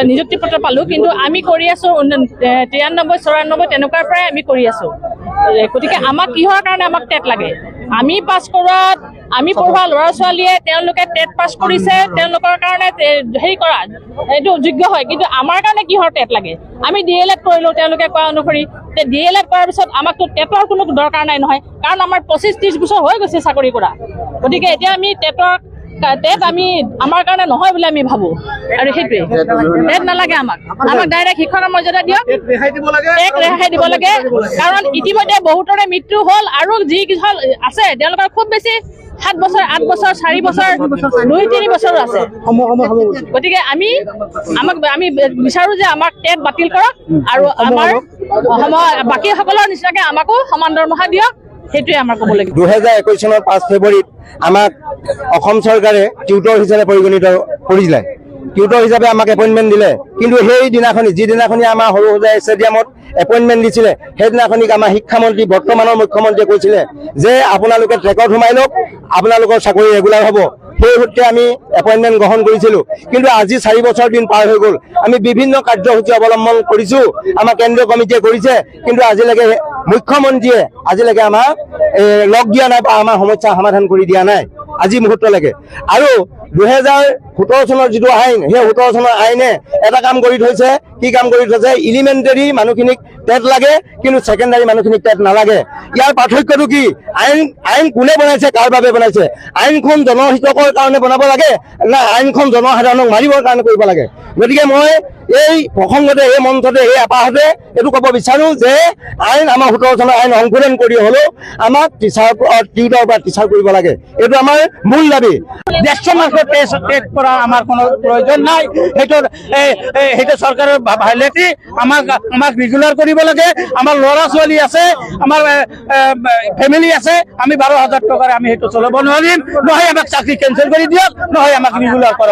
নিযুক্তি পত্ৰ পালোঁ, কিন্তু আমি কৰি আছোঁ 93-94 তেনেকুৱাৰ পৰাই আমি কৰি আছোঁ। গতিকে আমাক কিহৰ কাৰণে আমাক টেট লাগে? আমি পাছ কৰোৱাত আমি পঢ়োৱা ল'ৰা ছোৱালীয়ে তেওঁলোকে টেট পাছ কৰিছে, তেওঁলোকৰ কাৰণে হেৰি কৰা এইটো যোগ্য হয়, কিন্তু আমাৰ কাৰণে কিহৰ টেট লাগে? আমি DLED কৰিলোঁ তেওঁলোকে কোৱা অনুসৰি। DLED কৰাৰ পিছত আমাকতো টেটৰ কোনো দৰকাৰ নাই নহয়, কাৰণ আমাৰ 25-30 বছৰ হৈ গৈছে চাকৰি কৰা। গতিকে এতিয়া আমি টেট আমি আমাৰ কাৰণে নহয় বুলি আমি ভাবোঁ, আৰু সেইটোৱে টেট নালাগে আমাক ডাইৰেক্ট শিক্ষকৰ মৰ্যাদা দিয়ক, টেট ৰেহাই দিব লাগে। কাৰণ ইতিমধ্যে বহুতৰে মৃত্যু হ'ল, আৰু যি কিছুমান আছে তেওঁলোকৰ খুব বেছি 7 বছৰ, 8 বছৰ, 4 বছৰ, 2-3 বছৰো আছে। গতিকে আমি বিচাৰোঁ যে আমাক টেট বাতিল কৰক, আৰু আমাৰ বাকীসকলৰ নিচিনাকৈ আমাকো সমান দৰমহা দিয়ক। সেইটোৱে আমাৰ ক'ব লাগিব। 2021 চনৰ 5 ফেব্ৰুৱাৰীত আমাক অসম চৰকাৰে টিউটৰ হিচাপে পৰিগণিত কৰিছিলে। টিউটৰ হিচাপে আমাক এপইণ্টমেণ্ট দিলে, কিন্তু সেই দিনাখনি যিদিনাখনি আমাৰ সৰু সজাই ষ্টেডিয়ামত এপইণ্টমেণ্ট দিছিলে, সেইদিনাখনিক আমাৰ শিক্ষামন্ত্ৰী বৰ্তমানৰ মুখ্যমন্ত্ৰীয়ে কৈছিলে যে আপোনালোকে ট্ৰেকত সোমাই লওক, আপোনালোকৰ চাকৰি ৰেগুলাৰ হ'ব। সেই সূত্ৰে আমি এপইণ্টমেণ্ট গ্ৰহণ কৰিছিলোঁ, কিন্তু আজি 4 বছৰ দিন পাৰ হৈ গ'ল। আমি বিভিন্ন কাৰ্যসূচী অৱলম্বন কৰিছোঁ, আমাৰ কেন্দ্ৰীয় কমিটিয়ে কৰিছে, কিন্তু আজিলৈকে মুখ্যমন্ত্ৰীয়ে আজিলৈকে আমাক লগ দিয়া নাই বা আমাৰ সমস্যা সমাধান কৰি দিয়া নাই আজি মুহূৰ্তলৈকে। আৰু 2017 চনৰ যিটো আইন, সেই 17 চনৰ আইনে এটা কাম কৰি থৈছে। কি কাম কৰি থৈছে? এলিমেণ্টাৰী মানুহখিনিক টেট লাগে, কিন্তু ছেকেণ্ডাৰী মানুহখিনিক টেট নালাগে। ইয়াৰ পাৰ্থক্যটো কি? আইন কোনে বনাইছে, কাৰ বাবে বনাইছে? আইনখন জনহিতকৰ কাৰণে বনাব লাগে, না আইনখন জনসাধাৰণক মাৰিবৰ কাৰণে কৰিব লাগে? গতিকে মই এই প্ৰসংগতে, এই মঞ্চতে, এই এপাহতে এইটো ক'ব বিচাৰোঁ যে আইন আমাৰ 17 চনৰ আইন সংশোধন কৰি হ'লেও আমাক টিউটৰ পৰা টিচাৰ কৰিব লাগে। এইটো আমাৰ মূল দাবী। 150 মাৰ্কৰ টেট কৰা আমাৰ কোনো প্ৰয়োজন নাই। সেইটো চৰকাৰৰ ভাইলেটি আমাক ৰেগুলাৰ কৰিব লাগে। আমাৰ ল'ৰা ছোৱালী আছে, আমাৰ ফেমিলি আছে। আমি 12,000 টকাৰে আমি সেইটো চলাব নোৱাৰিম। নহয় আমাক চাকৰি কেঞ্চেল কৰি দিয়ক, নহয় আমাক ৰেগুলাৰ কৰক।